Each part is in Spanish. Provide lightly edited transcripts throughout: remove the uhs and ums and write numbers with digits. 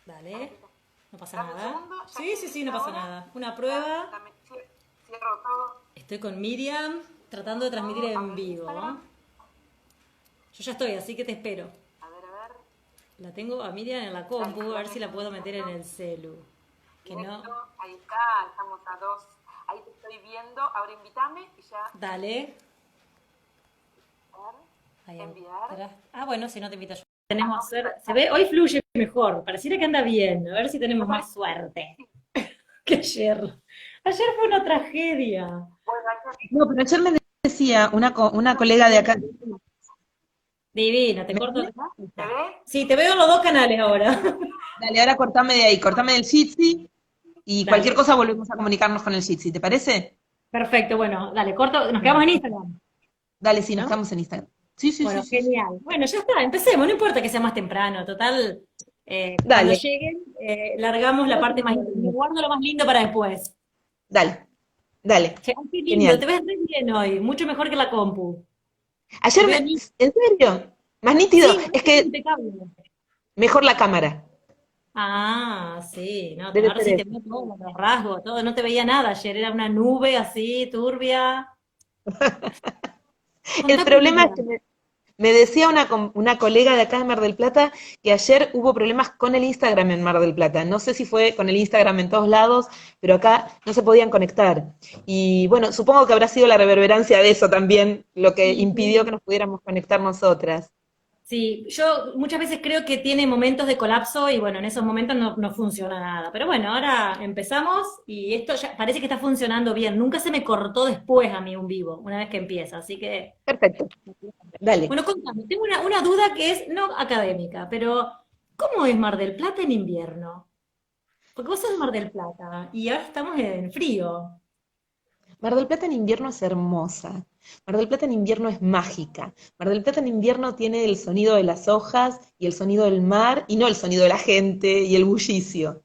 Dale, Para que no pasa dame un nada. segundo, ya Sí, estoy sí, sí, no lista pasa ahora. nada. Una Ya, prueba. cierro todo, Estoy con Miriam, tratando de transmitir abro en el vivo. Instagram. Yo ya estoy, así que te espero. A ver, La tengo a Miriam en la dale, compu, a ver espérame si la un puedo meter en segundo. el celu. Que no. Directo, ahí está, estamos a dos. Ahí te estoy viendo, ahora invítame y ya, Dale. a ver, Ahí enviar. atrás. Ah, bueno, si no te invito yo. Ah, Tenemos no, ser. Se ve, hoy fluye mejor. Pareciera que anda bien. A ver si me tenemos más parece suerte que sí. que ayer. Ayer fue una tragedia. Bueno, ayer, No, pero ayer me decía una colega de acá, Divino, te ¿me corto ves? acá. Ahí ¿te está. ves? Sí, te veo en los dos canales ahora. Dale, ahora cortame de ahí, cortame del Jitsi y cualquier Dale. cosa volvemos a comunicarnos con el Jitsi, ¿te parece? Perfecto, bueno, dale, corto. Nos quedamos Dale, en Instagram, dale, sí, nos ¿no? quedamos en Instagram. Sí, sí, sí, Bueno, sí, sí. genial. Bueno, ya está, empecemos, no importa que sea más temprano, total, cuando Dale. lleguen, largamos la Creo que parte no más, me me olvido. guardo lo más lindo para después. Dale, dale. Che, ay, qué lindo, te Genial. ves re bien hoy, mucho mejor que la compu. Te Ayer veo me, ni... ¿en serio? Más nítido, Sí, me es ves que impecable. mejor la cámara. Ah, sí, no, Debe ahora ser sí te eso. veo todos los rasgos, todo, no te veía nada ayer, era una nube así, turbia. El Contame, problema es Miriam. que me decía una colega de acá de Mar del Plata que ayer hubo problemas con el Instagram en Mar del Plata. No sé si fue con el Instagram en todos lados, pero acá no se podían conectar. Y bueno, supongo que habrá sido la reverberancia de eso también lo que Sí, impidió que sí. nos pudiéramos conectar nosotras. Sí, yo muchas veces creo que tiene momentos de colapso y bueno, en esos momentos no funciona nada. Pero bueno, ahora empezamos y esto ya parece que está funcionando bien. Nunca se me cortó después a mí un vivo, una vez que empieza. Así que, Perfecto, dale. bueno, contame, tengo una duda que es no académica, pero ¿cómo es Mar del Plata en invierno? Porque vos sos de Mar del Plata y ahora estamos en frío. Mar del Plata en invierno es hermosa. Mar del Plata en invierno es mágica. Mar del Plata en invierno tiene el sonido de las hojas y el sonido del mar y no el sonido de la gente y el bullicio.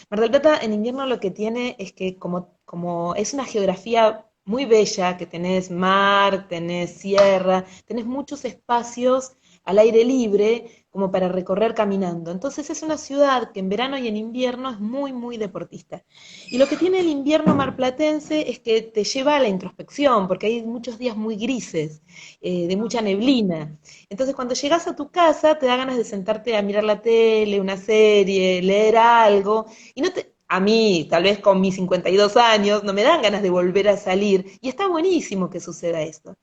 Mar del Plata en invierno lo que tiene es que como es una geografía muy bella, que tenés mar, tenés sierra, tenés muchos espacios al aire libre como para recorrer caminando. Entonces es una ciudad que en verano y en invierno es muy, muy deportista. Y lo que tiene el invierno marplatense es que te lleva a la introspección, porque hay muchos días muy grises, de Ah, mucha neblina. Entonces, cuando llegas a tu casa, te da ganas de sentarte a mirar la tele, una serie, leer algo, y no te, a mí, tal vez con mis 52 años, no me dan ganas de volver a salir, y está buenísimo que suceda esto.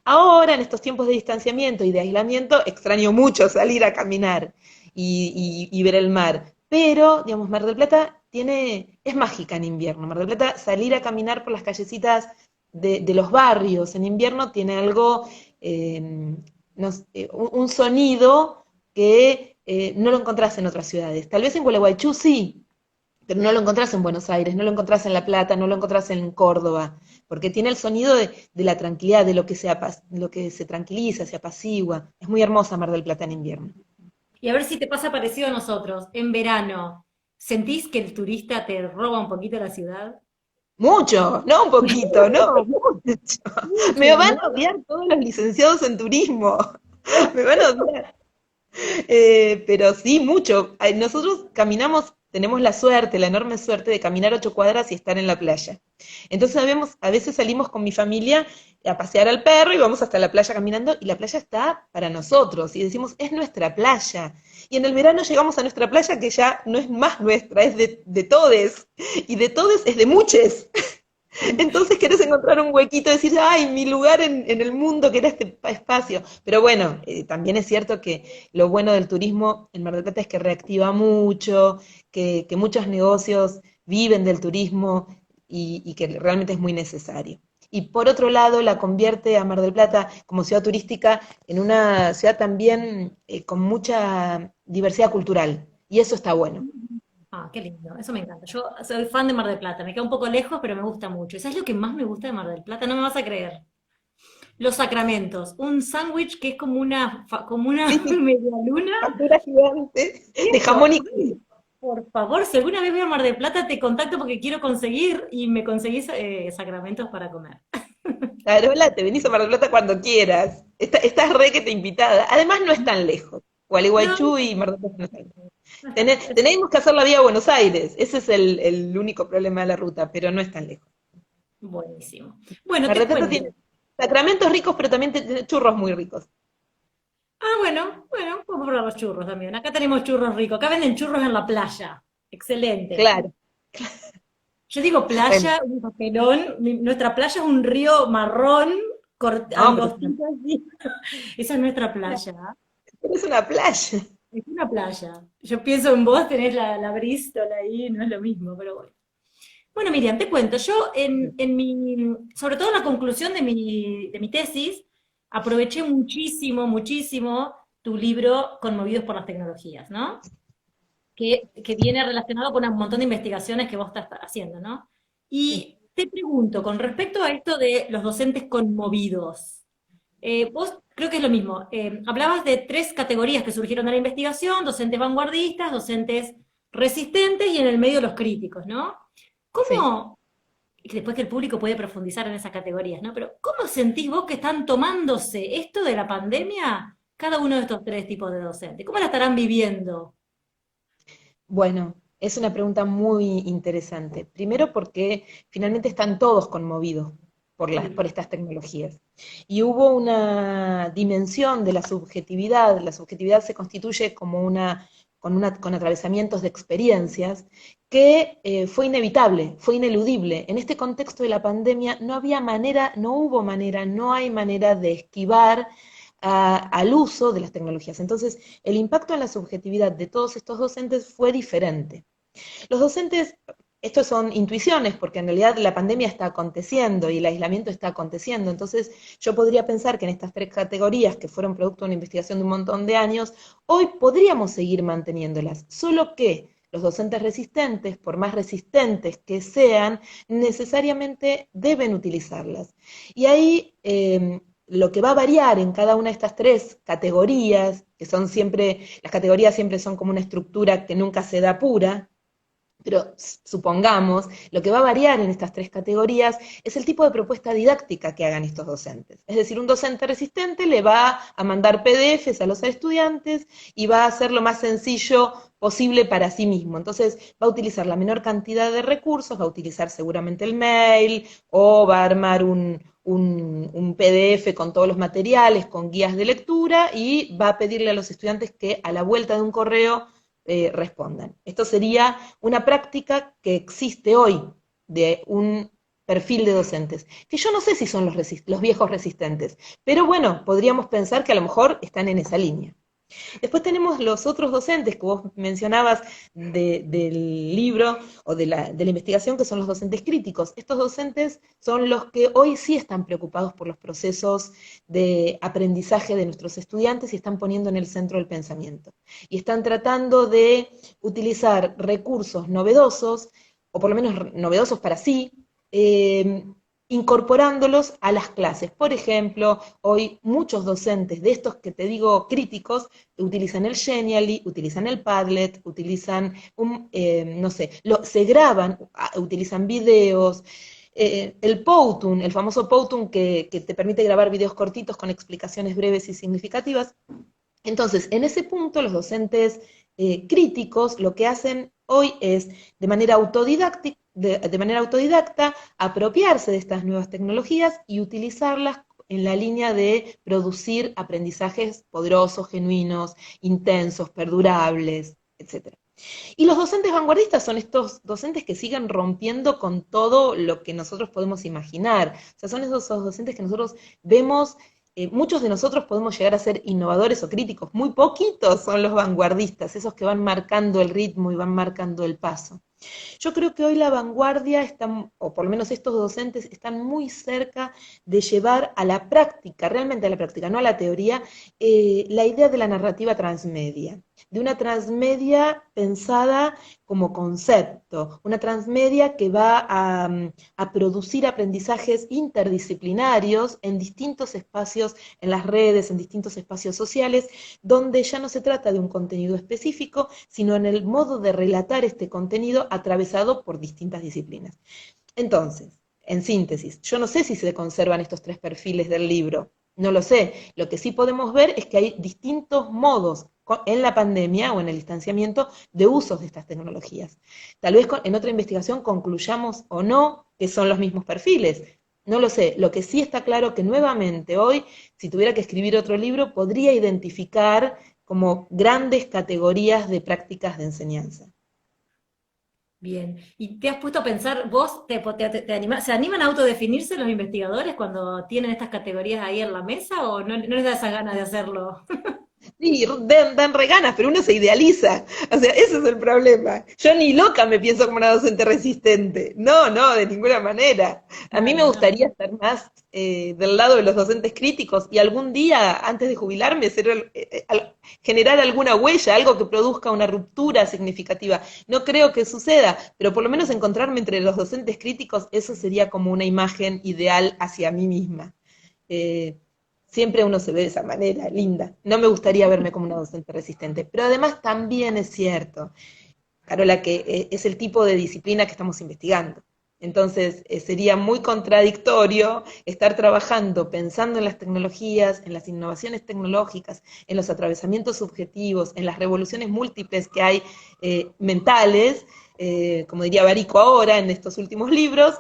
Ahora, en estos tiempos de distanciamiento y de aislamiento, extraño mucho salir a caminar y ver el mar. Pero, digamos, Mar del Plata es mágica en invierno. Mar del Plata, salir a caminar por las callecitas de los barrios en invierno tiene algo, un sonido que no lo encontrás en otras ciudades. Tal vez en Gualeguaychú sí, pero no lo encontrás en Buenos Aires, no lo encontrás en La Plata, no lo encontrás en Córdoba, porque tiene el sonido de la tranquilidad, de lo que se tranquiliza, se apacigua. Es muy hermosa Mar del Plata en invierno. y a ver si te pasa parecido a nosotros. En verano, ¿sentís que el turista te roba un poquito la ciudad? Mucho, no un poquito, no, mucho. Me Mucho, van ¿no? a odiar todos los licenciados en turismo. Me van a odiar. Pero sí, mucho. Nosotros caminamos, tenemos la suerte, la enorme suerte de caminar 8 cuadras y estar en la playa. Entonces a veces salimos con mi familia a pasear al perro y vamos hasta la playa caminando y la playa está para nosotros y decimos, es nuestra playa. Y en el verano llegamos a nuestra playa que ya no es más nuestra, es de todes. Y de todes es de muchos. Entonces querés encontrar un huequito, decir, ay, mi lugar en el mundo que era este espacio. Pero bueno, también es cierto que lo bueno del turismo en Mar del Plata es que reactiva mucho, que muchos negocios viven del turismo y que realmente es muy necesario. Y por otro lado, la convierte a Mar del Plata como ciudad turística en una ciudad también con mucha diversidad cultural. Y eso está bueno. Ah, qué lindo, eso me encanta. Yo soy fan de Mar del Plata, me queda un poco lejos, pero me gusta mucho. ¿Y sabes lo que más me gusta de Mar del Plata? No me vas a creer. Los sacramentos, un sándwich que es como una Sí, media luna. factura gigante de Eso, jamón y queso. por favor, si alguna vez voy a Mar del Plata, te contacto porque quiero conseguir y me conseguís sacramentos para comer. Carola, te venís a Mar del Plata cuando quieras. Estás re que te invitada. Además, no es tan lejos. No, Gualeguaychú y Mar del Plata no están lejos. Tenemos que hacer la vía a Buenos Aires, ese es el único problema de la ruta, pero no es tan lejos. Buenísimo. Bueno, La te Retata cuento. tiene sacramentos ricos, pero también tiene churros muy ricos. Ah, bueno, vamos a probar los churros también. Acá tenemos churros ricos. Acá venden churros en la playa. Excelente. Claro. Yo digo Bueno, playa, un papelón. Nuestra playa es un río marrón, no, angostito así. Esa es nuestra playa. pero es una playa. Es una playa. Yo pienso en vos, tenés la Bristol ahí, no es lo mismo, pero bueno. Bueno, Miriam, te cuento, yo sobre todo en la conclusión de mi tesis, aproveché muchísimo tu libro Conmovidos por las tecnologías, ¿no? Que viene relacionado con un montón de investigaciones que vos estás haciendo, ¿no? Sí. Y te pregunto, con respecto a esto de los docentes conmovidos, vos creo que es lo mismo, hablabas de tres categorías que surgieron de la investigación: docentes vanguardistas, docentes resistentes y en el medio los críticos, ¿no? Sí. ¿Cómo, y después que el público puede profundizar en esas categorías, ¿no? Pero ¿cómo sentís vos que están tomándose esto de la pandemia cada uno de estos tres tipos de docentes? ¿Cómo la estarán viviendo? Bueno, es una pregunta muy interesante. Primero porque finalmente están todos conmovidos por Sí. estas tecnologías. Y hubo una dimensión de la subjetividad se constituye como con atravesamientos de experiencias que fue inevitable, fue ineludible. En este contexto de la pandemia no había manera, no hubo manera, no hay manera de esquivar al uso de las tecnologías. Entonces, el impacto en la subjetividad de todos estos docentes fue diferente. Los docentes, estos son intuiciones, porque en realidad la pandemia está aconteciendo y el aislamiento está aconteciendo. Entonces, yo podría pensar que en estas tres categorías, que fueron producto de una investigación de un montón de años, hoy podríamos seguir manteniéndolas, solo que los docentes resistentes, por más resistentes que sean, necesariamente deben utilizarlas. Y ahí lo que va a variar en cada una de estas tres categorías, que son siempre, las categorías siempre son como una estructura que nunca se da pura, pero supongamos, lo que va a variar en estas tres categorías es el tipo de propuesta didáctica que hagan estos docentes. Es decir, un docente resistente le va a mandar PDFs a los estudiantes y va a hacer lo más sencillo posible para sí mismo. Entonces va a utilizar la menor cantidad de recursos, va a utilizar seguramente el mail o va a armar un PDF con todos los materiales, con guías de lectura y va a pedirle a los estudiantes que a la vuelta de un correo respondan. Esto sería una práctica que existe hoy de un perfil de docentes, que yo no sé si son los viejos resistentes, pero bueno, podríamos pensar que a lo mejor están en esa línea. Después tenemos los otros docentes que vos mencionabas del libro o de la investigación, que son los docentes críticos. Estos docentes son los que hoy sí están preocupados por los procesos de aprendizaje de nuestros estudiantes y están poniendo en el centro el pensamiento. Y están tratando de utilizar recursos novedosos, o por lo menos novedosos para sí, eh, incorporándolos a las clases. Por ejemplo, hoy muchos docentes de estos que te digo críticos utilizan el Genially, utilizan el Padlet, utilizan no sé, se graban, utilizan videos, el Powtoon, el famoso Powtoon que te permite grabar videos cortitos con explicaciones breves y significativas. Entonces, en ese punto, los docentes críticos lo que hacen hoy es, de manera autodidacta, apropiarse de estas nuevas tecnologías y utilizarlas en la línea de producir aprendizajes poderosos, genuinos, intensos, perdurables, etc. Y los docentes vanguardistas son estos docentes que siguen rompiendo con todo lo que nosotros podemos imaginar. O sea, son esos docentes que nosotros vemos, muchos de nosotros podemos llegar a ser innovadores o críticos, muy poquitos son los vanguardistas, esos que van marcando el ritmo y van marcando el paso. Yo creo que hoy la vanguardia está, o por lo menos estos docentes, están muy cerca de llevar a la práctica, realmente a la práctica, no a la teoría, la idea de la narrativa transmedia, de una transmedia pensada como concepto, una transmedia que va a producir aprendizajes interdisciplinarios en distintos espacios, en las redes, en distintos espacios sociales, donde ya no se trata de un contenido específico, sino en el modo de relatar este contenido atravesado por distintas disciplinas. Entonces, en síntesis, yo no sé si se conservan estos tres perfiles del libro, No lo sé. Lo que sí podemos ver es que hay distintos modos en la pandemia o en el distanciamiento de usos de estas tecnologías. Tal vez en otra investigación concluyamos o no que son los mismos perfiles. No lo sé. Lo que sí está claro que nuevamente hoy, si tuviera que escribir otro libro, podría identificar como grandes categorías de prácticas de enseñanza. Bien. ¿Y te has puesto a pensar, vos se animan a autodefinirse los investigadores cuando tienen estas categorías ahí en la mesa o no les da esas ganas de hacerlo? Sí, dan re ganas, pero uno se idealiza. O sea, ese es el problema. Yo ni loca me pienso como una docente resistente. No, no, de ninguna manera. A mí me Claro, no. gustaría estar más del lado de los docentes críticos y algún día, antes de jubilarme, generar alguna huella, algo que produzca una ruptura significativa. No creo que suceda, pero por lo menos encontrarme entre los docentes críticos, eso sería como una imagen ideal hacia mí misma. Eh, Siempre uno se ve de esa manera, linda. No me gustaría verme como una docente resistente, pero además también es cierto, Carola, que es el tipo de disciplina que estamos investigando. Entonces, sería muy contradictorio estar trabajando, pensando en las tecnologías, en las innovaciones tecnológicas, en los atravesamientos subjetivos, en las revoluciones múltiples que hay mentales, como diría Barico ahora en estos últimos libros,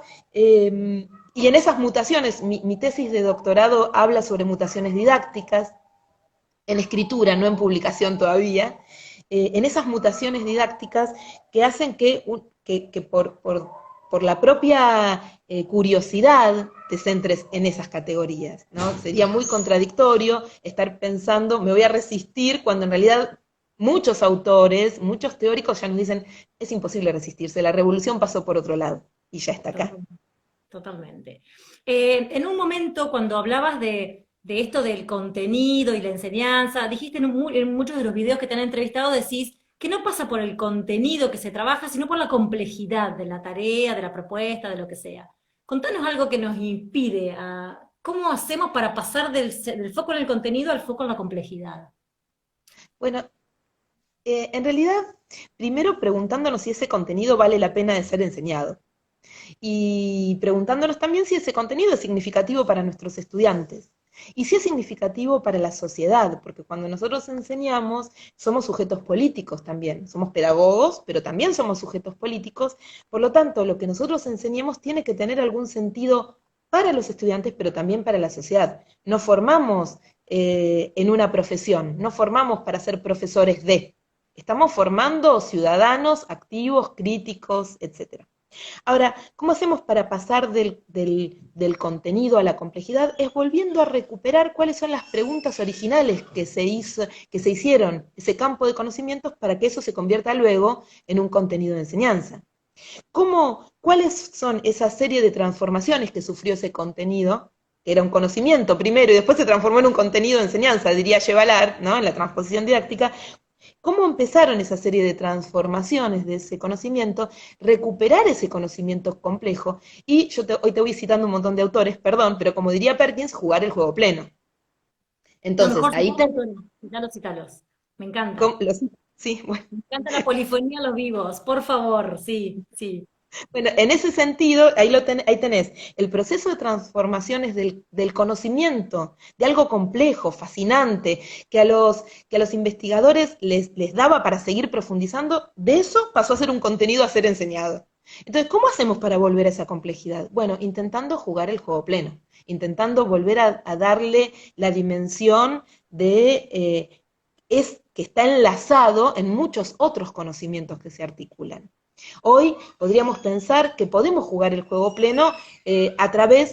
y en esas mutaciones, mi tesis de doctorado habla sobre mutaciones didácticas, en escritura, no en publicación todavía, en esas mutaciones didácticas que hacen que por la propia curiosidad te centres en esas categorías, ¿no? Sería muy contradictorio estar pensando, me voy a resistir, cuando en realidad muchos autores, muchos teóricos ya nos dicen, es imposible resistirse, la revolución pasó por otro lado y ya está acá. Totalmente. En un momento, cuando hablabas de esto del contenido y la enseñanza, dijiste en muchos de los videos que te han entrevistado, decís que no pasa por el contenido que se trabaja, sino por la complejidad de la tarea, de la propuesta, de lo que sea. Contanos algo que nos impide cómo hacemos para pasar del foco en el contenido al foco en la complejidad. Bueno, en realidad, primero preguntándonos si ese contenido vale la pena de ser enseñado. Y preguntándonos también si ese contenido es significativo para nuestros estudiantes y si es significativo para la sociedad, porque cuando nosotros enseñamos somos sujetos políticos también, somos pedagogos, pero también somos sujetos políticos, por lo tanto lo que nosotros enseñemos tiene que tener algún sentido para los estudiantes, pero también para la sociedad. No formamos en una profesión, no formamos para ser profesores de, estamos formando ciudadanos activos, críticos, etcétera. Ahora, ¿cómo hacemos para pasar del contenido a la complejidad? Es volviendo a recuperar cuáles son las preguntas originales que se hicieron, ese campo de conocimientos, para que eso se convierta luego en un contenido de enseñanza. ¿Cuáles son esa serie de transformaciones que sufrió ese contenido? Que era un conocimiento primero y después se transformó en un contenido de enseñanza, diría Chevalar, ¿no? En la transposición didáctica. ¿Cómo empezaron esa serie de transformaciones de ese conocimiento? Recuperar ese conocimiento complejo. Y hoy te voy citando un montón de autores, perdón, pero como diría Perkins, jugar el juego pleno. Lo Entonces, mejor, ahí tenemos... citalos, citalos. Me encanta. Sí, bueno. Me encanta la polifonía a los vivos, por favor, sí, sí. Bueno, en ese sentido, ahí tenés el proceso de transformaciones del conocimiento, de algo complejo, fascinante, que a los investigadores les daba para seguir profundizando, de eso pasó a ser un contenido a ser enseñado. Entonces, ¿cómo hacemos para volver a esa complejidad? Bueno, intentando jugar el juego pleno, intentando volver a darle la dimensión que está enlazado en muchos otros conocimientos que se articulan. Hoy podríamos pensar que podemos jugar el juego pleno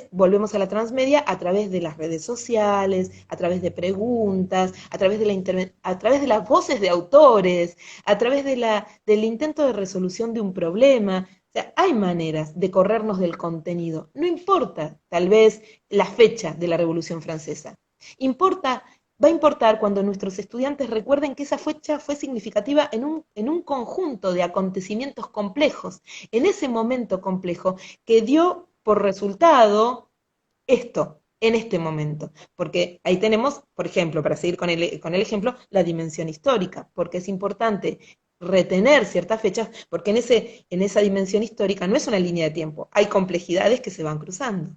volvemos a la transmedia, a través de las redes sociales, a través de preguntas, a través de las voces de autores, a través del intento de resolución de un problema. O sea, hay maneras de corrernos del contenido. No importa, tal vez, la fecha de la Revolución Francesa. Va a importar cuando nuestros estudiantes recuerden que esa fecha fue significativa en un conjunto de acontecimientos complejos, en ese momento complejo que dio por resultado esto, en este momento. Porque ahí tenemos, por ejemplo, para seguir con el ejemplo, la dimensión histórica, porque es importante retener ciertas fechas, porque en esa dimensión histórica no es una línea de tiempo, hay complejidades que se van cruzando.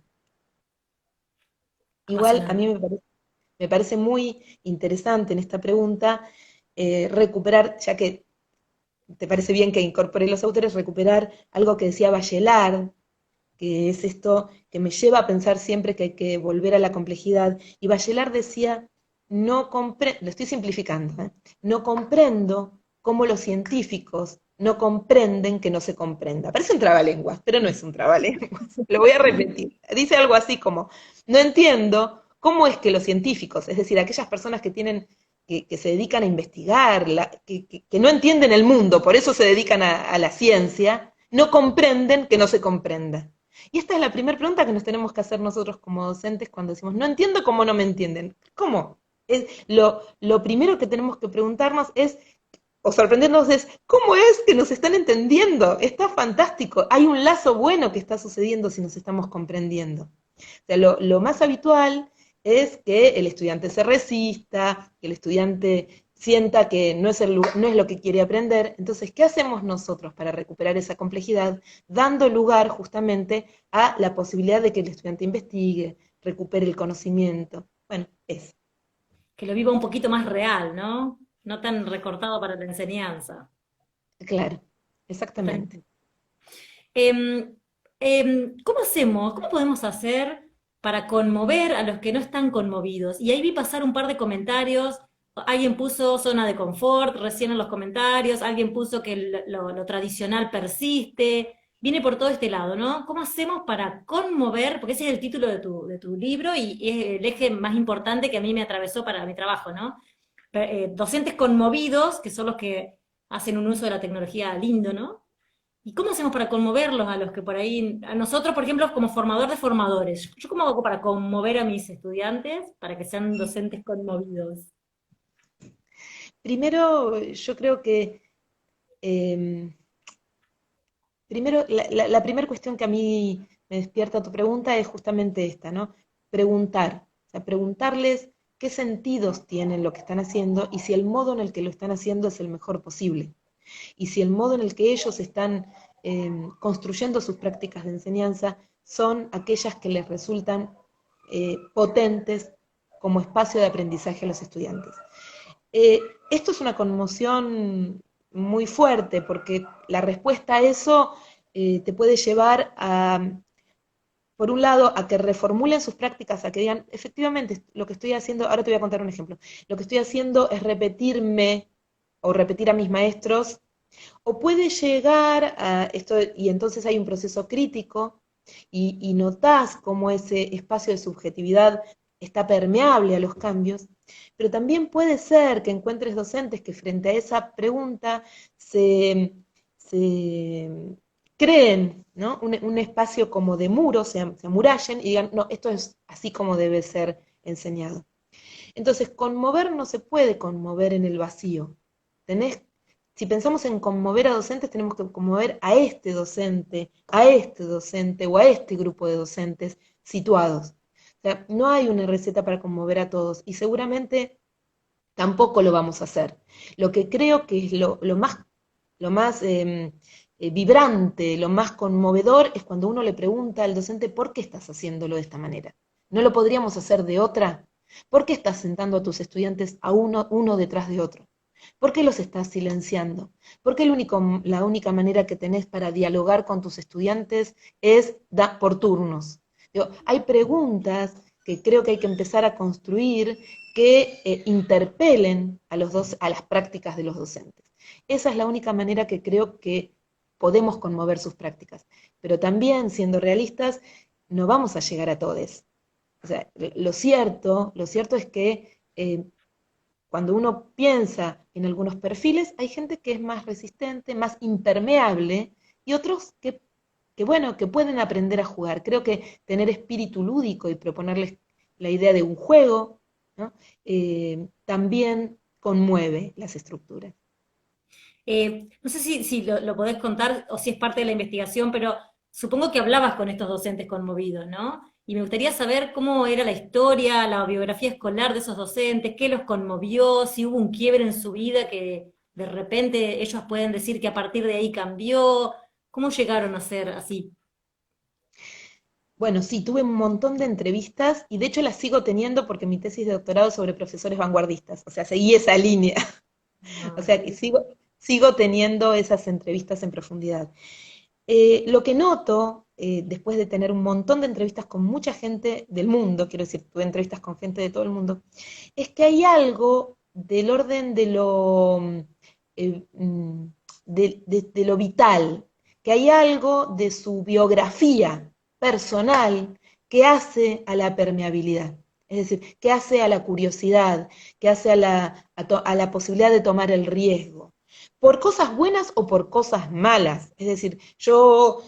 Igual a mí Apasionante. me parece muy interesante en esta pregunta recuperar, ya que te parece bien que incorporé los autores, recuperar algo que decía Bachelard, que es esto que me lleva a pensar siempre que hay que volver a la complejidad. Y Bachelard decía, no lo estoy simplificando, no comprendo cómo los científicos no comprenden que no se comprenda. Parece un trabalenguas, pero no es un trabalenguas. Lo voy a repetir. Dice algo así como, no entiendo cómo es que los científicos, es decir, aquellas personas que tienen que se dedican a investigar, que no entienden el mundo, por eso se dedican a la ciencia, no comprenden que no se comprenda. Y esta es la primera pregunta que nos tenemos que hacer nosotros como docentes cuando decimos, no entiendo cómo no me entienden. ¿Cómo? Lo primero que tenemos que preguntarnos es, o sorprendernos es, ¿cómo es que nos están entendiendo? Está fantástico. Hay un lazo bueno que está sucediendo si nos estamos comprendiendo. O sea, lo más habitual es que el estudiante se resista, que el estudiante sienta que no es, no es lo que quiere aprender. Entonces, ¿qué hacemos nosotros para recuperar esa complejidad? Dando lugar justamente a la posibilidad de que el estudiante investigue, recupere el conocimiento. Bueno, eso. Que lo viva un poquito más real, ¿no? No tan recortado para la enseñanza. Claro, exactamente. Em, ¿Cómo hacemos? ¿Cómo podemos hacer para conmover a los que no están conmovidos? Y ahí vi pasar un par de comentarios. Alguien puso zona de confort recién en los comentarios, alguien puso que lo tradicional persiste. Viene por todo este lado, ¿no? ¿Cómo hacemos para conmover? Porque ese es el título de tu libro y es el eje más importante que a mí me atravesó para mi trabajo, ¿no? Docentes conmovidos, que son los que hacen un uso de la tecnología lindo, ¿no? ¿Y cómo hacemos para conmoverlos a los que por ahí, a nosotros, por ejemplo, como formador de formadores? ¿Yo cómo hago para conmover a mis estudiantes para que sean docentes conmovidos? Primero, yo creo que eh, primero, la primera cuestión que a mí me despierta tu pregunta es justamente esta, ¿no? Preguntar, o sea, preguntarles qué sentidos tienen lo que están haciendo y si el modo en el que lo están haciendo es el mejor posible. Y si el modo en el que ellos están construyendo sus prácticas de enseñanza son aquellas que les resultan potentes como espacio de aprendizaje a los estudiantes. Eh, Esto es una conmoción muy fuerte porque la respuesta a eso te puede llevar a, por un lado, a que reformulen sus prácticas, a que digan, efectivamente, lo que estoy haciendo, ahora te voy a contar un ejemplo, lo que estoy haciendo es repetirme o repetir a mis maestros, o puede llegar a esto, y entonces hay un proceso crítico, y notás cómo ese espacio de subjetividad está permeable a los cambios, pero también puede ser que encuentres docentes que frente a esa pregunta se creen, ¿no? Un espacio como de muro, se amurallen y digan, no, esto es así como debe ser enseñado. Entonces, conmover no se puede conmover en el vacío. Tenés, si pensamos en conmover a docentes, tenemos que conmover a este docente o a este grupo de docentes situados. O sea, no hay una receta para conmover a todos y seguramente tampoco lo vamos a hacer. Lo que creo que es lo más vibrante, lo más conmovedor es cuando uno le pregunta al docente por qué estás haciéndolo de esta manera. ¿No lo podríamos hacer de otra? ¿Por qué estás sentando a tus estudiantes a uno detrás de otro? ¿Por qué los estás silenciando? ¿Por qué la única manera que tenés para dialogar con tus estudiantes es por turnos? Digo, hay preguntas que creo que hay que empezar a construir que interpelen a las prácticas de los docentes. Esa es la única manera que creo que podemos conmover sus prácticas. Pero también, siendo realistas, no vamos a llegar a todos. O sea, lo cierto es que cuando uno piensa en algunos perfiles, hay gente que es más resistente, más impermeable, y otros bueno, que pueden aprender a jugar. Creo que tener espíritu lúdico y proponerles la idea de un juego, ¿no? También conmueve las estructuras. No sé si lo podés contar o si es parte de la investigación, pero supongo que hablabas con estos docentes conmovidos, ¿no? Y me gustaría saber cómo era la historia, la biografía escolar de esos docentes, qué los conmovió, si hubo un quiebre en su vida que de repente ellos pueden decir que a partir de ahí cambió, cómo llegaron a ser así. Bueno, sí, tuve un montón de entrevistas y de hecho las sigo teniendo porque mi tesis de doctorado es sobre profesores vanguardistas, o sea, seguí esa línea. O Ah, sea que sigo teniendo esas entrevistas en profundidad. Lo que noto, después de tener un montón de entrevistas con mucha gente del mundo, quiero decir, tuve entrevistas con gente de todo el mundo, es que hay algo del orden de eh, mm, de lo vital, que hay algo de su biografía personal que hace a la permeabilidad. Es decir, que hace a la curiosidad, que hace a la posibilidad de tomar el riesgo por cosas buenas o por cosas malas. Es decir, yo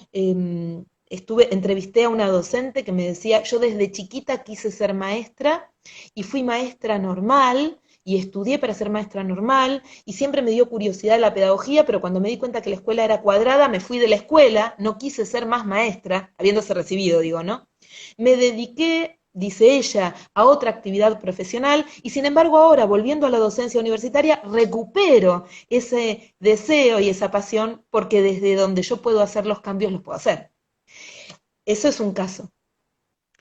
entrevisté a una docente que me decía, yo desde chiquita quise ser maestra y fui maestra normal y estudié para ser maestra normal y siempre me dio curiosidad la pedagogía, pero cuando me di cuenta que la escuela era cuadrada, me fui de la escuela, no quise ser más maestra, habiéndose recibido, digo, ¿no? Me dediqué, dice ella, a otra actividad profesional y sin embargo ahora, volviendo a la docencia universitaria, recupero ese deseo y esa pasión porque desde donde yo puedo hacer los cambios los puedo hacer. Eso es un caso.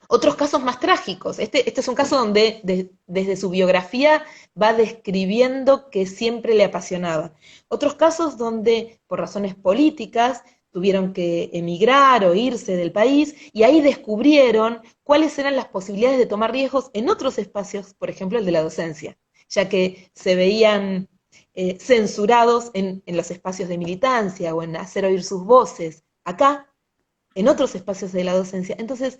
Otros casos más trágicos. Este es un caso donde desde su biografía va describiendo que siempre le apasionaba. Otros casos donde por razones políticas tuvieron que emigrar o irse del país y ahí descubrieron cuáles eran las posibilidades de tomar riesgos en otros espacios, por ejemplo el de la docencia, ya que se veían censurados en los espacios de militancia o en hacer oír sus voces. Acá en otros espacios de la docencia. Entonces,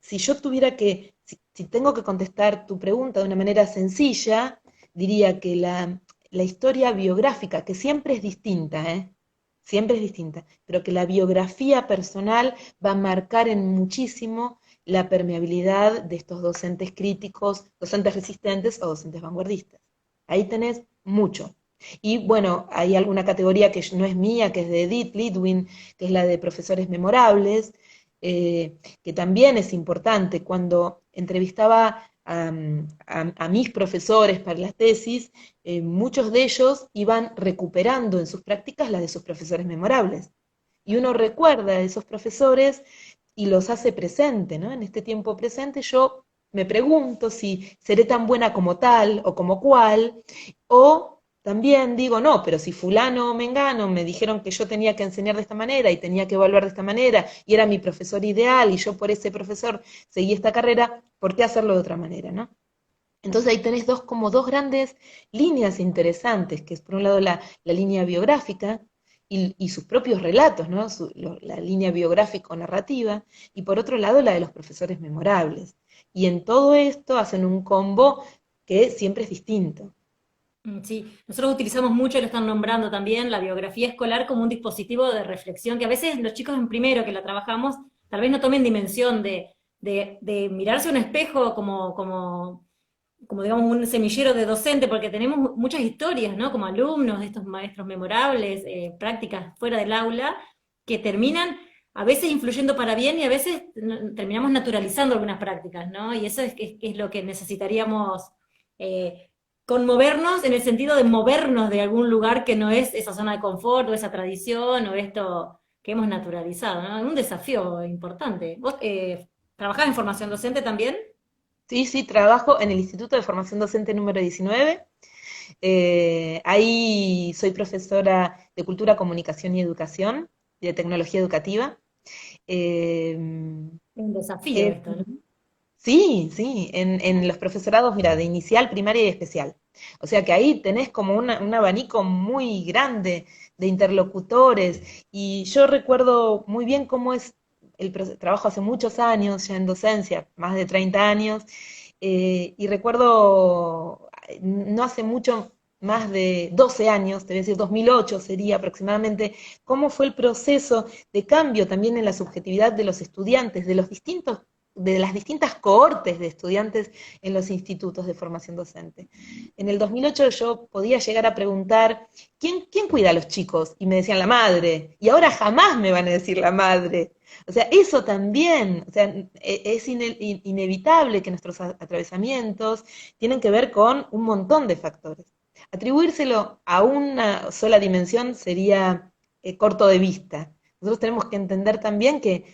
si yo tuviera si tengo que contestar tu pregunta de una manera sencilla, diría que la historia biográfica, que siempre es distinta, siempre es distinta, pero que la biografía personal va a marcar en muchísimo la permeabilidad de estos docentes críticos, docentes resistentes o docentes vanguardistas. Ahí tenés mucho. Y bueno, hay alguna categoría que no es mía, que es de Edith Lidwin, que es la de profesores memorables, que también es importante. Cuando entrevistaba a mis profesores para las tesis, muchos de ellos iban recuperando en sus prácticas las de sus profesores memorables. Y uno recuerda a esos profesores y los hace presente, ¿no? En este tiempo presente yo me pregunto si seré tan buena como tal o como cual, o también digo, no, pero si fulano o mengano me dijeron que yo tenía que enseñar de esta manera y tenía que evaluar de esta manera y era mi profesor ideal y yo por ese profesor seguí esta carrera, ¿por qué hacerlo de otra manera, no? Entonces ahí tenés como dos grandes líneas interesantes, que es por un lado la línea biográfica y sus propios relatos, ¿no? La línea biográfico-narrativa, y por otro lado la de los profesores memorables. Y en todo esto hacen un combo que siempre es distinto. Sí, nosotros utilizamos mucho, lo están nombrando también, la biografía escolar como un dispositivo de reflexión, que a veces los chicos en primero que la trabajamos tal vez no tomen dimensión de mirarse a un espejo como digamos un semillero de docente, porque tenemos muchas historias, ¿no? Como alumnos de estos maestros memorables, prácticas fuera del aula, que terminan a veces influyendo para bien y a veces terminamos naturalizando algunas prácticas, ¿no? Y eso es lo que necesitaríamos eh, conmovernos en el sentido de movernos de algún lugar que no es esa zona de confort o esa tradición o esto que hemos naturalizado, ¿no? Es un desafío importante. ¿Vos trabajás en formación docente también? Sí, sí, trabajo en el Instituto de Formación Docente número 19. Ahí soy profesora de Cultura, Comunicación y Educación, y de Tecnología Educativa. Eh, Es un desafío eh, esto, ¿no? Sí, sí, en los profesorados, mira, de inicial, primaria y especial. O sea que ahí tenés como un abanico muy grande de interlocutores y yo recuerdo muy bien cómo es trabajo hace muchos años ya en docencia, más de 30 años, y recuerdo no hace mucho, más de 12 años, te voy a decir 2008 sería aproximadamente, cómo fue el proceso de cambio también en la subjetividad de los estudiantes, de las distintas cohortes de estudiantes en los institutos de formación docente. En el 2008 yo podía llegar a preguntar, ¿quién cuida a los chicos? Y me decían la madre, y ahora jamás me van a decir la madre. O sea, eso también, o sea, es inevitable que nuestros atravesamientos tienen que ver con un montón de factores. Atribuírselo a una sola dimensión sería corto de vista. Nosotros tenemos que entender también que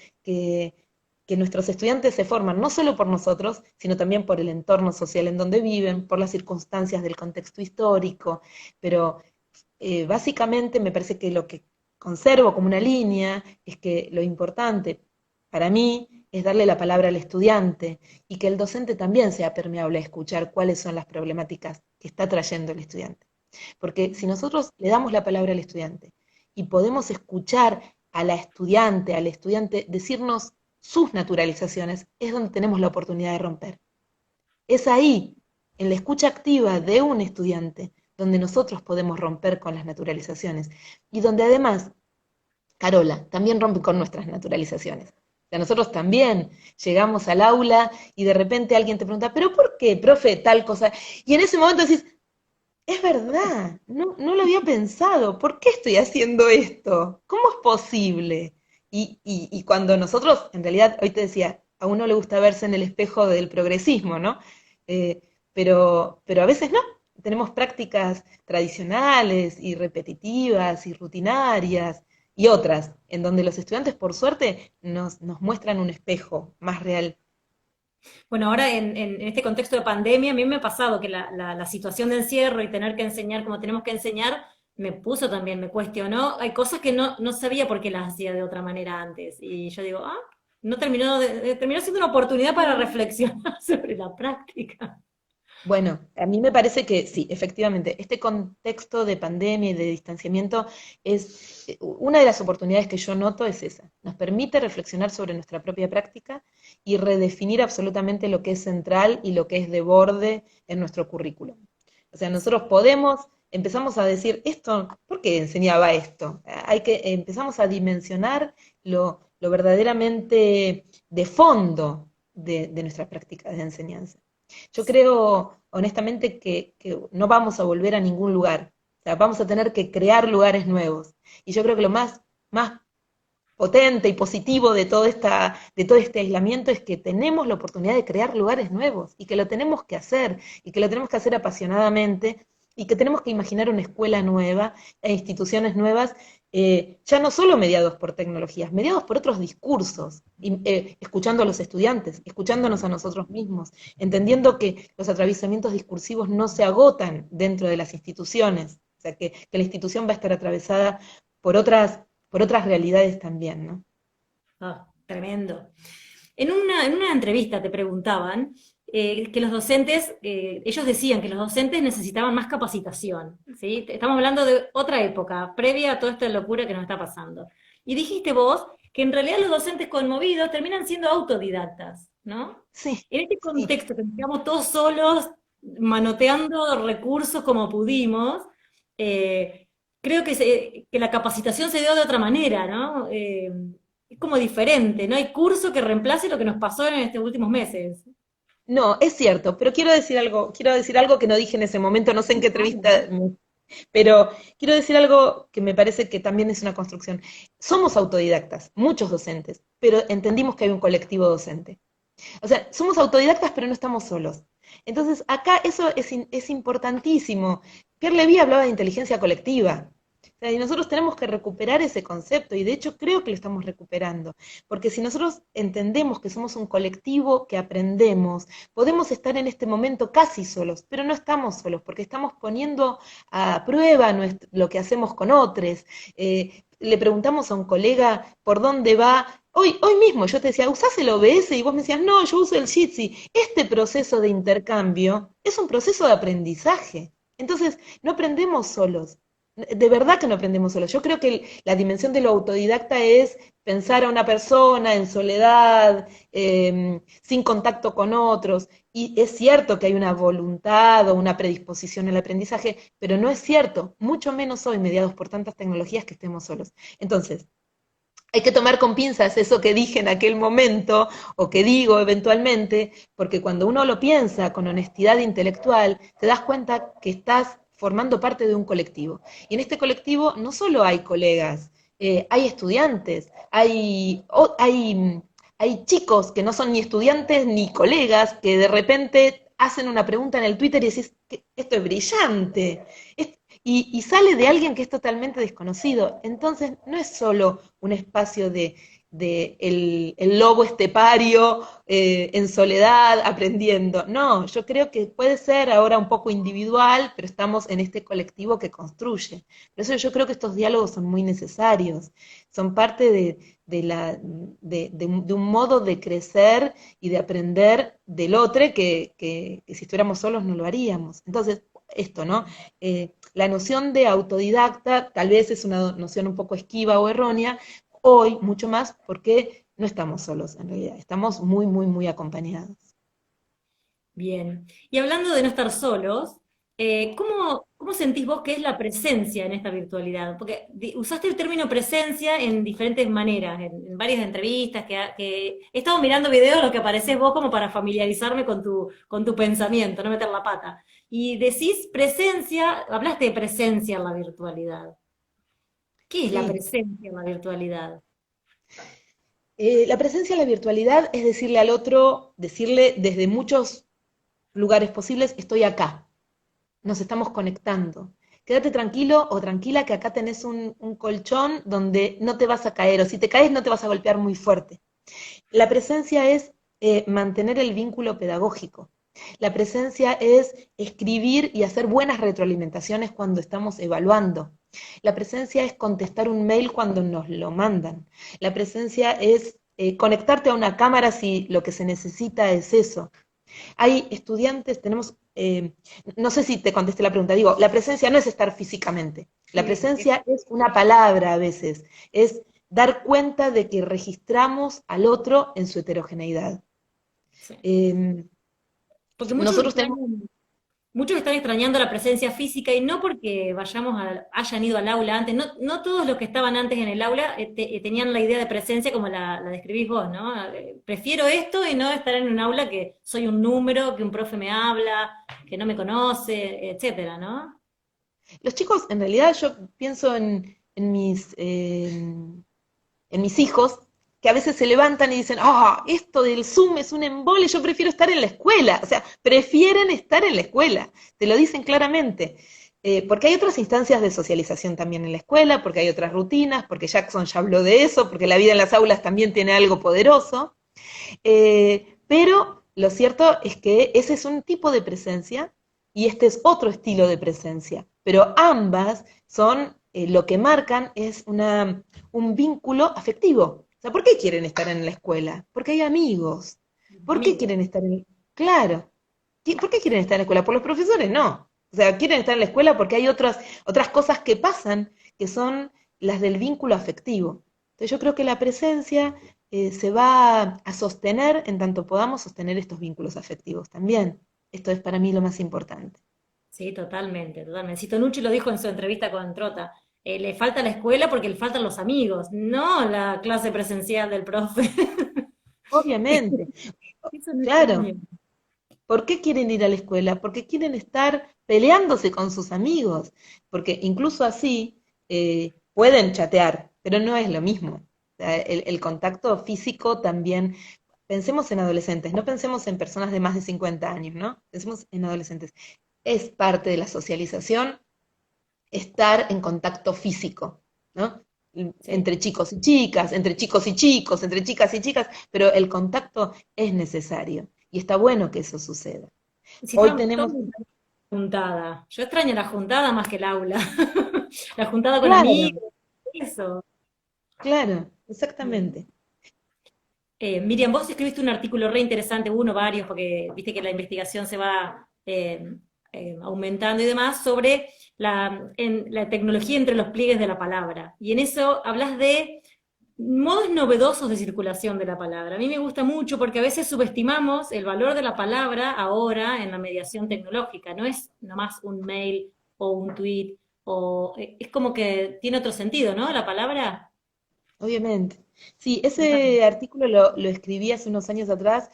que nuestros estudiantes se forman no solo por nosotros, sino también por el entorno social en donde viven, por las circunstancias del contexto histórico, pero básicamente me parece que lo que conservo como una línea es que lo importante para mí es darle la palabra al estudiante y que el docente también sea permeable a escuchar cuáles son las problemáticas que está trayendo el estudiante. Porque si nosotros le damos la palabra al estudiante y podemos escuchar a la estudiante, al estudiante, decirnos sus naturalizaciones, es donde tenemos la oportunidad de romper. Es ahí, en la escucha activa de un estudiante, donde nosotros podemos romper con las naturalizaciones y donde además, Carola, también rompe con nuestras naturalizaciones. O sea, nosotros también llegamos al aula y de repente alguien te pregunta, ¿pero por qué, profe, tal cosa? Y en ese momento decís, es verdad, no lo había pensado, ¿por qué estoy haciendo esto? ¿Cómo es posible? Y cuando nosotros, en realidad, hoy te decía, a uno le gusta verse en el espejo del progresismo, ¿no? Eh, pero a veces no, tenemos prácticas tradicionales y repetitivas y rutinarias y otras, en donde los estudiantes, por suerte, nos muestran un espejo más real. Bueno, ahora en este contexto de pandemia, a mí me ha pasado que la situación de encierro y tener que enseñar como tenemos que enseñar, me puso también, me cuestionó. Hay cosas que no sabía por qué las hacía de otra manera antes. Y yo digo, no terminó, terminó siendo una oportunidad para reflexionar sobre la práctica. Bueno, a mí me parece que sí, efectivamente, este contexto de pandemia y de distanciamiento es una de las oportunidades que yo noto es esa. Nos permite reflexionar sobre nuestra propia práctica y redefinir absolutamente lo que es central y lo que es de borde en nuestro currículum. O sea, nosotros empezamos a decir, esto, ¿por qué enseñaba esto? Empezamos a dimensionar lo verdaderamente de fondo de nuestra práctica de enseñanza. Yo creo honestamente que no vamos a volver a ningún lugar. O sea, vamos a tener que crear lugares nuevos. Y yo creo que lo más potente y positivo de todo este aislamiento es que tenemos la oportunidad de crear lugares nuevos y que lo tenemos que hacer y que lo tenemos que hacer apasionadamente y que tenemos que imaginar una escuela nueva e instituciones nuevas, ya no solo mediados por tecnologías, mediados por otros discursos, escuchando a los estudiantes, escuchándonos a nosotros mismos, entendiendo que los atravesamientos discursivos no se agotan dentro de las instituciones, o sea, que la institución va a estar atravesada por otras realidades también, ¿no? Tremendo. En una entrevista te preguntaban que los docentes, ellos decían que los docentes necesitaban más capacitación, ¿sí? Estamos hablando de otra época, previa a toda esta locura que nos está pasando. Y dijiste vos que en realidad los docentes conmovidos terminan siendo autodidactas, ¿no? Sí, En este sí. contexto que nos quedamos todos solos, manoteando recursos como pudimos, eh, creo que la capacitación se dio de otra manera, ¿no? Es como diferente, no hay curso que reemplace lo que nos pasó en estos últimos meses. No, es cierto, pero quiero decir algo que no dije en ese momento, no sé en qué entrevista, pero quiero decir algo que me parece que también es una construcción. Somos autodidactas, muchos docentes, pero entendimos que hay un colectivo docente. O sea, somos autodidactas, pero no estamos solos. Entonces, acá eso es importantísimo. Pierre Levy hablaba de inteligencia colectiva. O sea, y nosotros tenemos que recuperar ese concepto, y de hecho creo que lo estamos recuperando, porque si nosotros entendemos que somos un colectivo que aprendemos, podemos estar en este momento casi solos, pero no estamos solos, porque estamos poniendo a prueba lo que hacemos con otros. Le preguntamos a un colega por dónde va. Hoy mismo yo te decía, ¿usás el OBS? Y vos me decías, no, yo uso el Jitsi. Este proceso de intercambio es un proceso de aprendizaje. Entonces, no aprendemos solos. De verdad que no aprendemos solos. Yo creo que la dimensión de lo autodidacta es pensar a una persona en soledad, sin contacto con otros. Y es cierto que hay una voluntad o una predisposición al aprendizaje, pero no es cierto, mucho menos hoy, mediados por tantas tecnologías, que estemos solos. Entonces, hay que tomar con pinzas eso que dije en aquel momento o que digo eventualmente, porque cuando uno lo piensa con honestidad intelectual, te das cuenta que estás formando parte de un colectivo. Y en este colectivo no solo hay colegas, hay estudiantes, hay chicos que no son ni estudiantes ni colegas, que de repente hacen una pregunta en el Twitter y decís, esto es brillante, y sale de alguien que es totalmente desconocido. Entonces, no es solo un espacio de de el lobo estepario en soledad aprendiendo. No, yo creo que puede ser ahora un poco individual, pero estamos en este colectivo que construye. Por eso yo creo que estos diálogos son muy necesarios, son parte de un modo de crecer y de aprender del otro que si estuviéramos solos no lo haríamos. Entonces, esto, ¿no? La noción de autodidacta tal vez es una noción un poco esquiva o errónea, hoy mucho más porque no estamos solos en realidad, estamos muy, muy, muy acompañados. Bien. Y hablando de no estar solos, ¿cómo sentís vos que es la presencia en esta virtualidad? Porque usaste el término presencia en diferentes maneras, en varias entrevistas, que he estado mirando videos de lo que apareces vos como para familiarizarme con tu pensamiento, no meter la pata. Y decís presencia, hablaste de presencia en la virtualidad. ¿Qué es la Sí. presencia en la virtualidad? La presencia en la virtualidad es decirle al otro, decirle desde muchos lugares posibles, estoy acá, nos estamos conectando. Quédate tranquilo o tranquila que acá tenés un colchón donde no te vas a caer, o si te caes no te vas a golpear muy fuerte. La presencia es mantener el vínculo pedagógico. La presencia es escribir y hacer buenas retroalimentaciones cuando estamos evaluando. La presencia es contestar un mail cuando nos lo mandan. La presencia es conectarte a una cámara si lo que se necesita es eso. Hay estudiantes, no sé si te contesté la pregunta, digo, la presencia no es estar físicamente, la Sí, presencia es una palabra a veces, es dar cuenta de que registramos al otro en su heterogeneidad. sí. Eh, Porque nosotros tenemos, muchos están extrañando la presencia física y no porque hayan ido al aula antes, no todos los que estaban antes en el aula tenían la idea de presencia como la describís vos, ¿no? Prefiero esto y no estar en un aula que soy un número, que un profe me habla, que no me conoce, etcétera, ¿no? los chicos, en realidad yo pienso en mis hijos, que a veces se levantan y dicen, ah, esto del Zoom es un embole, yo prefiero estar en la escuela. O sea, prefieren estar en la escuela, te lo dicen claramente. Porque hay otras instancias de socialización también en la escuela, porque hay otras rutinas, porque Jackson ya habló de eso, porque la vida en las aulas también tiene algo poderoso. Pero lo cierto es que ese es un tipo de presencia y este es otro estilo de presencia. Pero ambas son, lo que marcan es un vínculo afectivo. O sea, ¿por qué quieren estar en la escuela? Porque hay amigos. ¿Por qué Amigos. quieren estar en... Claro. ¿Por qué quieren estar en la escuela? ¿Por los profesores? No. O sea, quieren estar en la escuela porque hay otras cosas que pasan que son las del vínculo afectivo. Entonces yo creo que la presencia se va a sostener en tanto podamos sostener estos vínculos afectivos también. Esto es para mí lo más importante. Sí, totalmente, totalmente. Si Tonucci lo dijo en su entrevista con Trota, le falta la escuela porque le faltan los amigos, no la clase presencial del profe. Obviamente, Eso no claro. extraño. ¿Por qué quieren ir a la escuela? Porque quieren estar peleándose con sus amigos, porque incluso así pueden chatear, pero no es lo mismo. O sea, el contacto físico también, pensemos en adolescentes, no pensemos en personas de más de 50 años, ¿no? Pensemos en adolescentes. Es parte de la socialización estar en contacto físico, ¿no? Sí. Entre chicos y chicas, entre chicos y chicos, entre chicas y chicas, pero el contacto es necesario y está bueno que eso suceda. Si Hoy estamos todos tenemos, en la juntada. Yo extraño la juntada más que el aula. La juntada con claro, amigos, eso. claro, exactamente. Miriam, vos escribiste un artículo re interesante, uno, varios, porque viste que la investigación se va aumentando y demás, sobre la tecnología entre los pliegues de la palabra. Y en eso hablas de modos novedosos de circulación de la palabra. A mí me gusta mucho porque a veces subestimamos el valor de la palabra ahora en la mediación tecnológica. No es nomás un mail o un tweet, es como que tiene otro sentido, ¿no? La palabra. Obviamente. Sí, ese artículo lo escribí hace unos años atrás,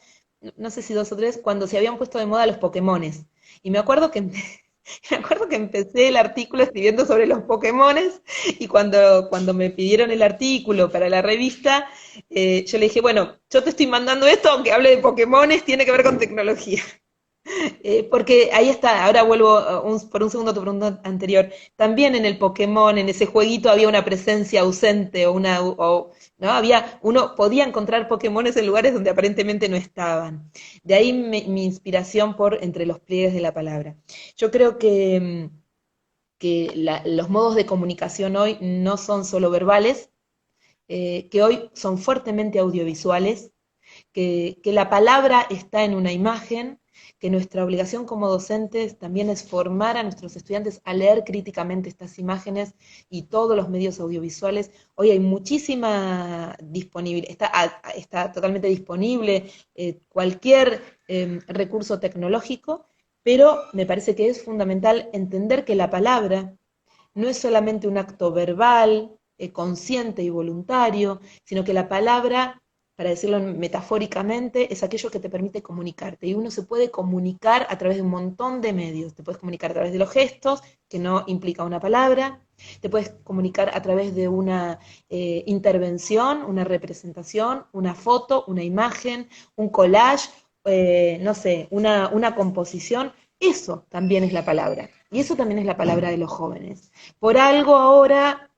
no sé si dos o tres, cuando se habían puesto de moda los Pokémones. Y me acuerdo que, me acuerdo que empecé el artículo escribiendo sobre los Pokémones y cuando me pidieron el artículo para la revista, yo le dije, bueno, yo te estoy mandando esto, aunque hable de Pokémones, tiene que ver con tecnología. Porque ahí está, ahora vuelvo por un segundo a tu pregunta anterior. También en el Pokémon, en ese jueguito, había una presencia ausente ¿no? Uno podía encontrar Pokémones en lugares donde aparentemente no estaban. De ahí mi inspiración por entre los pliegues de la palabra. Yo creo que los modos de comunicación hoy no son solo verbales, que hoy son fuertemente audiovisuales, que la palabra está en una imagen, que nuestra obligación como docentes también es formar a nuestros estudiantes a leer críticamente estas imágenes y todos los medios audiovisuales. Hoy hay muchísima disponibilidad, está totalmente disponible cualquier recurso tecnológico, pero me parece que es fundamental entender que la palabra no es solamente un acto verbal, consciente y voluntario, sino que la palabra, para decirlo metafóricamente, es aquello que te permite comunicarte. Y uno se puede comunicar a través de un montón de medios. Te puedes comunicar a través de los gestos, que no implica una palabra. Te puedes comunicar a través de una intervención, una representación, una foto, una imagen, un collage, no sé, una composición. Eso también es la palabra. Y eso también es la palabra de los jóvenes. Por algo ahora,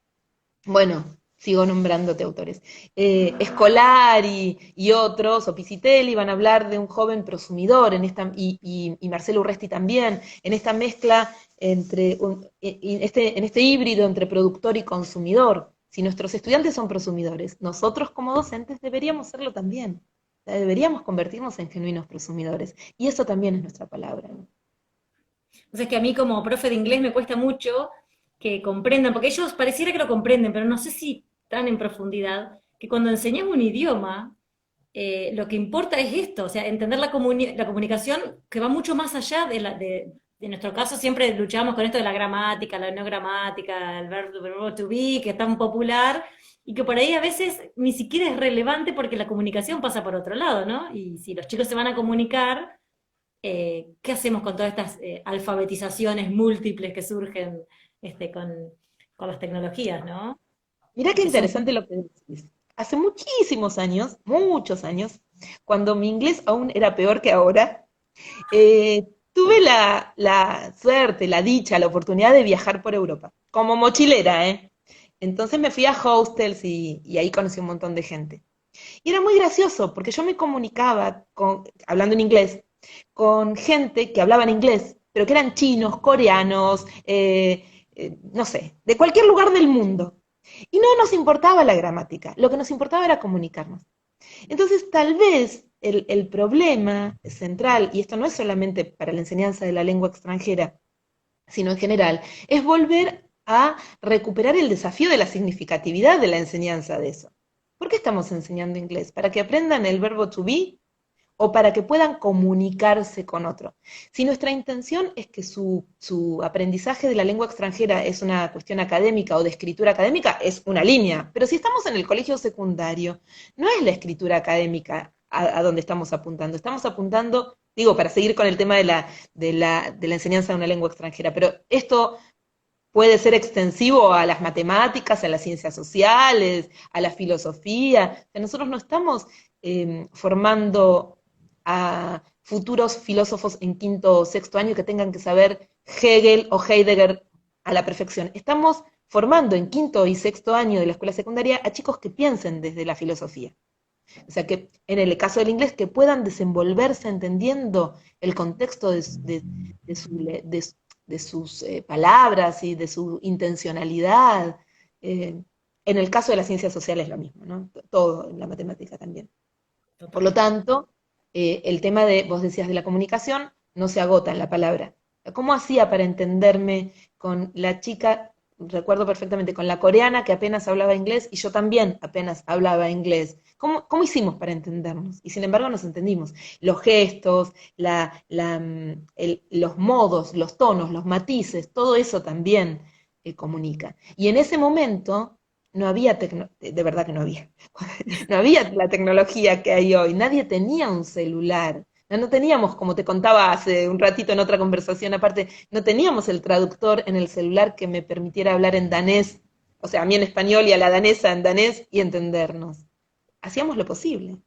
bueno, sigo nombrándote autores, Escolar y otros, o Pisitelli, van a hablar de un joven prosumidor, y Marcelo Urresti también, en esta mezcla en este híbrido entre productor y consumidor. Si nuestros estudiantes son prosumidores, nosotros como docentes deberíamos serlo también. Deberíamos convertirnos en genuinos prosumidores. Y eso también es nuestra palabra, ¿no? O sea, es que a mí como profe de inglés me cuesta mucho que comprendan, porque ellos pareciera que lo comprenden, pero no sé si tan en profundidad, que cuando enseñamos un idioma, lo que importa es esto, o sea, entender la comunicación que va mucho más allá de nuestro caso, siempre luchamos con esto de la gramática, la no gramática, el verbo to be, que es tan popular, y que por ahí a veces ni siquiera es relevante porque la comunicación pasa por otro lado, ¿no? Y si los chicos se van a comunicar, ¿qué hacemos con todas estas alfabetizaciones múltiples que surgen con las tecnologías, ¿no? Mirá Y qué que son... interesante lo que decís. Hace muchos años, cuando mi inglés aún era peor que ahora, tuve la suerte, la dicha, la oportunidad de viajar por Europa, como mochilera, ¿eh? Entonces me fui a hostels y ahí conocí un montón de gente. Y era muy gracioso, porque yo me comunicaba, hablando en inglés, con gente que hablaba en inglés, pero que eran chinos, coreanos, no sé, de cualquier lugar del mundo. Y no nos importaba la gramática, lo que nos importaba era comunicarnos. Entonces, tal vez el problema central, y esto no es solamente para la enseñanza de la lengua extranjera, sino en general, es volver a recuperar el desafío de la significatividad de la enseñanza de eso. ¿Por qué estamos enseñando inglés? ¿Para que aprendan el verbo to be o para que puedan comunicarse con otro? Si nuestra intención es que su aprendizaje de la lengua extranjera es una cuestión académica o de escritura académica, es una línea. Pero si estamos en el colegio secundario, no es la escritura académica a donde estamos apuntando. Estamos apuntando, digo, para seguir con el tema de la enseñanza de una lengua extranjera, pero esto puede ser extensivo a las matemáticas, a las ciencias sociales, a la filosofía. O sea, nosotros no estamos formando a futuros filósofos en quinto o sexto año que tengan que saber Hegel o Heidegger a la perfección. Estamos formando en quinto y sexto año de la escuela secundaria a chicos que piensen desde la filosofía. O sea, que en el caso del inglés, que puedan desenvolverse entendiendo el contexto de sus palabras y de su intencionalidad. En el caso de las ciencias sociales es lo mismo, ¿no? Todo, en la matemática también. Por lo Totalmente. tanto, el tema vos decías, de la comunicación, no se agota en la palabra. ¿Cómo hacía para entenderme con la chica, recuerdo perfectamente, con la coreana que apenas hablaba inglés y yo también apenas hablaba inglés? ¿Cómo hicimos para entendernos? Y sin embargo nos entendimos. Los gestos, los modos, los tonos, los matices, todo eso también comunica. Y en ese momento no había, de verdad que no había, no había la tecnología que hay hoy, nadie tenía un celular. No teníamos, como te contaba hace un ratito en otra conversación aparte, no teníamos el traductor en el celular que me permitiera hablar en danés, o sea, a mí en español y a la danesa en danés y entendernos. Hacíamos lo posible.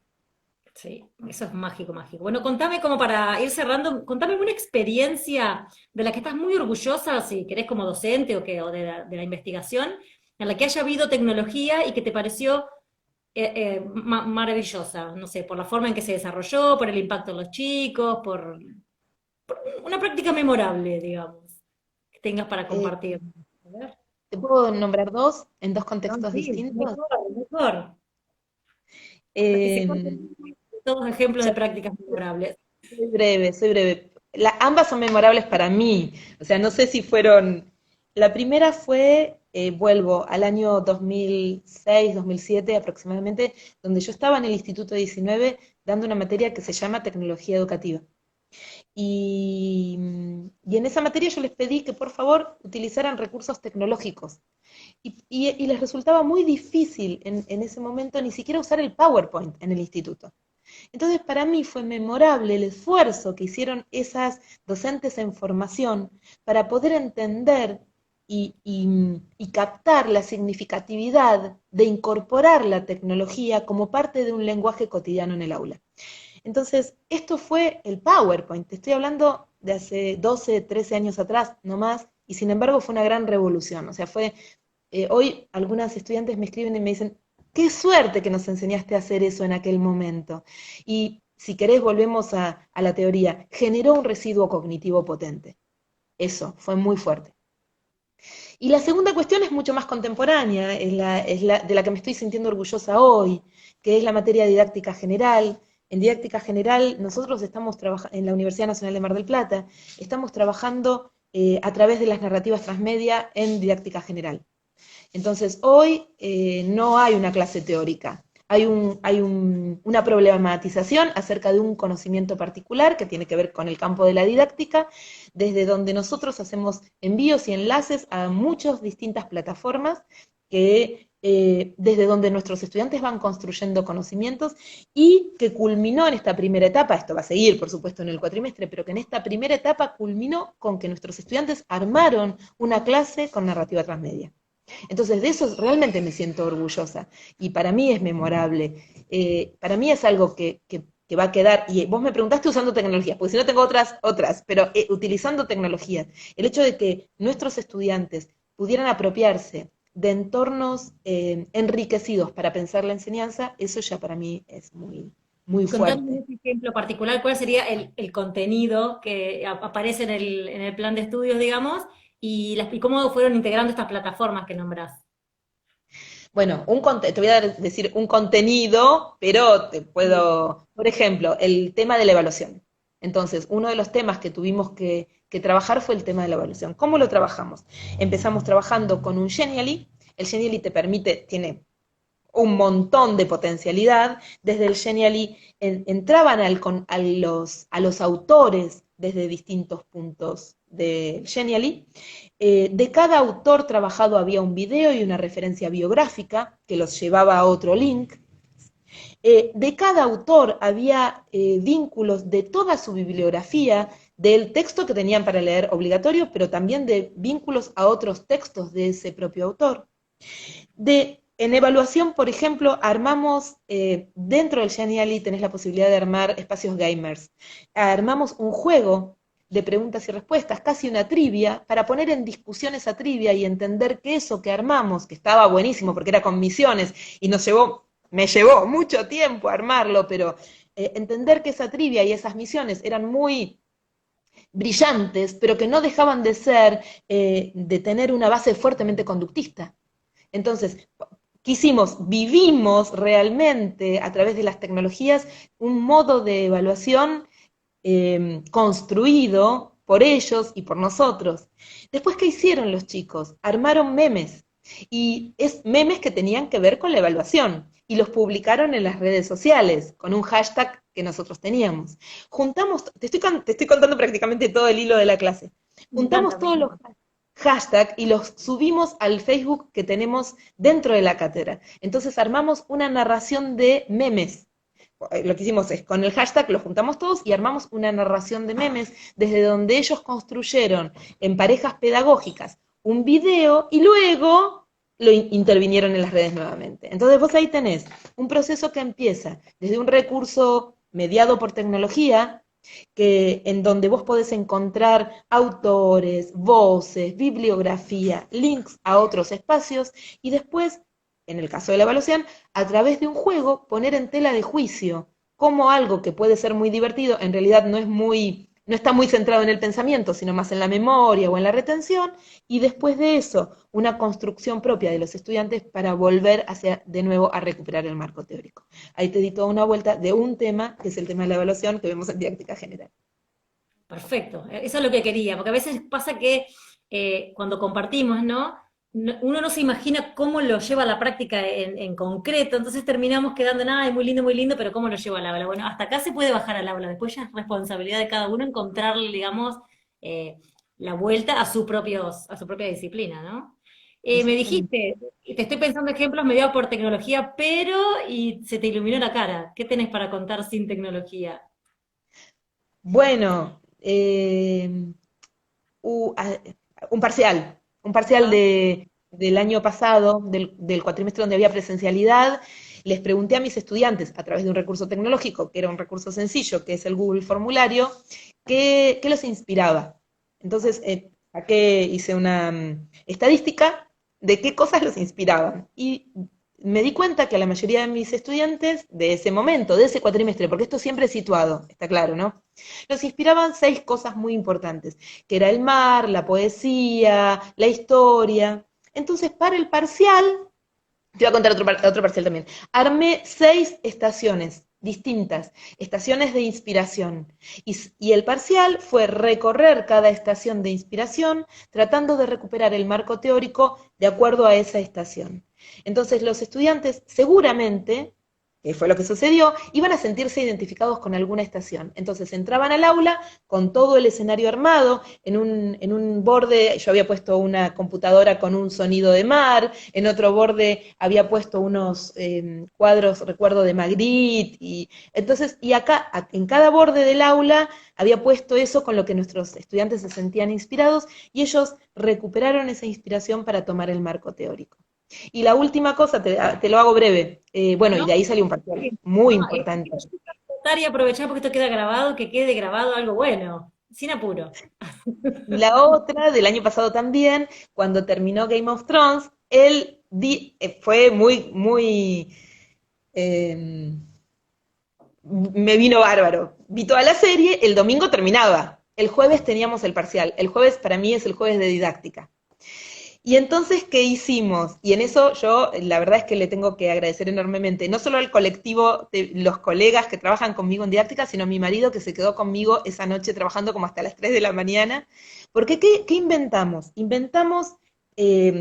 Sí, eso es mágico, mágico. Bueno, contame como para ir cerrando, contame una experiencia de la que estás muy orgullosa, si querés como docente o de la investigación, en la que haya habido tecnología y que te pareció maravillosa, no sé, por la forma en que se desarrolló, por el impacto en los chicos, por una práctica memorable, digamos, que tengas para Eh, compartir. A ver. ¿Te puedo nombrar dos en dos No, contextos sí, distintos? mejor, mejor. Participar Eh, de todos ejemplos de ya- prácticas memorables. Soy breve, soy breve. Ambas son memorables para mí. O sea, no sé si fueron. La primera fue, vuelvo al año 2006, 2007 aproximadamente, donde yo estaba en el Instituto 19 dando una materia que se llama Tecnología Educativa. Y en esa materia yo les pedí que por favor utilizaran recursos tecnológicos. Y les resultaba muy difícil en ese momento ni siquiera usar el PowerPoint en el instituto. Entonces, para mí fue memorable el esfuerzo que hicieron esas docentes en formación para poder entender y captar la significatividad de incorporar la tecnología como parte de un lenguaje cotidiano en el aula. Entonces, esto fue el PowerPoint. Te estoy hablando de hace 12, 13 años atrás, no más, y sin embargo fue una gran revolución. O sea, hoy algunas estudiantes me escriben y me dicen, qué suerte que nos enseñaste a hacer eso en aquel momento. Y si querés, volvemos a la teoría, generó un residuo cognitivo potente. Eso fue muy fuerte. Y la segunda cuestión es mucho más contemporánea, de la que me estoy sintiendo orgullosa hoy, que es la materia de didáctica general. En didáctica general, nosotros estamos trabajando en la Universidad Nacional de Mar del Plata, estamos trabajando a través de las narrativas transmedia en didáctica general. Entonces, hoy no hay una clase teórica, una problematización acerca de un conocimiento particular que tiene que ver con el campo de la didáctica, desde donde nosotros hacemos envíos y enlaces a muchas distintas plataformas desde donde nuestros estudiantes van construyendo conocimientos y que culminó en esta primera etapa, esto va a seguir por supuesto en el cuatrimestre, pero que en esta primera etapa culminó con que nuestros estudiantes armaron una clase con narrativa transmedia. Entonces, de eso realmente me siento orgullosa y para mí es memorable. Para mí es algo que va a quedar, y vos me preguntaste usando tecnologías, porque si no tengo otras, pero utilizando tecnologías. El hecho de que nuestros estudiantes pudieran apropiarse de entornos enriquecidos para pensar la enseñanza, eso ya para mí es muy, muy Contame fuerte. un ejemplo particular, cuál sería el contenido que aparece en el plan de estudios, digamos, y cómo fueron integrando estas plataformas que nombrás. Bueno, te voy a decir un contenido, pero te Sí. puedo, por ejemplo, el tema de la evaluación. Entonces, uno de los temas que tuvimos que trabajar fue el tema de la evaluación. ¿Cómo lo trabajamos? Empezamos trabajando con un Genially. El Genially tiene un montón de potencialidad. Desde el Genially entraban a los autores desde distintos puntos del Genially. De cada autor trabajado había un video y una referencia biográfica que los llevaba a otro link. De cada autor había vínculos de toda su bibliografía, del texto que tenían para leer obligatorio, pero también de vínculos a otros textos de ese propio autor. En evaluación, por ejemplo, armamos, dentro del Genially tenés la posibilidad de armar espacios gamers. Armamos un juego de preguntas y respuestas, casi una trivia, para poner en discusión esa trivia y entender que eso que armamos, que estaba buenísimo porque era con misiones y me llevó mucho tiempo armarlo, pero entender que esa trivia y esas misiones eran muy brillantes, pero que no dejaban de tener una base fuertemente conductista. Entonces, vivimos realmente a través de las tecnologías un modo de evaluación construido por ellos y por nosotros. Después, ¿qué hicieron los chicos? Armaron memes. Y es memes que tenían que ver con la evaluación. Y los publicaron en las redes sociales con un hashtag que nosotros teníamos. Te estoy contando prácticamente todo el hilo de la clase. Me Juntamos encanta, me todos los encanta. hashtags y los subimos al Facebook que tenemos dentro de la cátedra. Entonces armamos una narración de memes. Lo que hicimos es, con el hashtag lo juntamos todos y armamos una narración de memes desde donde ellos construyeron en parejas pedagógicas un video y luego intervinieron en las redes nuevamente. Entonces vos ahí tenés un proceso que empieza desde un recurso mediado por tecnología, en donde vos podés encontrar autores, voces, bibliografía, links a otros espacios, y después, en el caso de la evaluación, a través de un juego, poner en tela de juicio cómo algo que puede ser muy divertido, en realidad no está muy centrado en el pensamiento, sino más en la memoria o en la retención, y después de eso, una construcción propia de los estudiantes para volver hacia, de nuevo, a recuperar el marco teórico. Ahí te di toda una vuelta de un tema, que es el tema de la evaluación que vemos en didáctica general. Perfecto, eso es lo que quería, porque a veces pasa que cuando compartimos, ¿no? Uno no se imagina cómo lo lleva a la práctica en concreto, entonces terminamos quedando en, ay, muy lindo, pero ¿cómo lo lleva al aula? Bueno, hasta acá se puede bajar al aula, después ya es responsabilidad de cada uno encontrarle, digamos, eh, la vuelta a su propia disciplina, ¿no? Me Exactamente. dijiste, y te estoy pensando ejemplos mediados por tecnología, pero, y se te iluminó la cara, ¿qué tenés para contar sin tecnología? Bueno, un parcial Ajá. del año pasado, del cuatrimestre donde había presencialidad. Les pregunté a mis estudiantes, a través de un recurso tecnológico, que era un recurso sencillo, que es el Google Formulario, qué los inspiraba. Entonces, hice una estadística de qué cosas los inspiraban. Y me di cuenta que a la mayoría de mis estudiantes de ese momento, de ese cuatrimestre, porque esto siempre es situado, está claro, ¿no? Los inspiraban 6 cosas muy importantes, que era el mar, la poesía, la historia. Entonces, para el parcial, te voy a contar otro parcial también, armé 6 estaciones distintas, estaciones de inspiración. Y el parcial fue recorrer cada estación de inspiración tratando de recuperar el marco teórico de acuerdo a esa estación. Entonces los estudiantes seguramente, que fue lo que sucedió, iban a sentirse identificados con alguna estación. Entonces entraban al aula con todo el escenario armado, en un borde yo había puesto una computadora con un sonido de mar, en otro borde había puesto unos cuadros, recuerdo, de Magritte, y acá, en cada borde del aula, había puesto eso con lo que nuestros estudiantes se sentían inspirados, y ellos recuperaron esa inspiración para tomar el marco teórico. Y la última cosa, te lo hago breve, bueno, y ¿No? de ahí salió un parcial muy No, importante. quiero contar y aprovechar porque esto queda grabado, que quede grabado algo bueno, sin apuro. Y la otra, del año pasado también, cuando terminó Game of Thrones, fue eh, me vino bárbaro. Vi toda la serie, el domingo terminaba, el jueves teníamos el parcial, el jueves para mí es el jueves de didáctica. Y entonces, ¿qué hicimos? Y en eso yo, la verdad es que le tengo que agradecer enormemente, no solo al colectivo de los colegas que trabajan conmigo en didáctica, sino a mi marido que se quedó conmigo esa noche trabajando como hasta las 3 de la mañana. Porque, ¿qué inventamos? Inventamos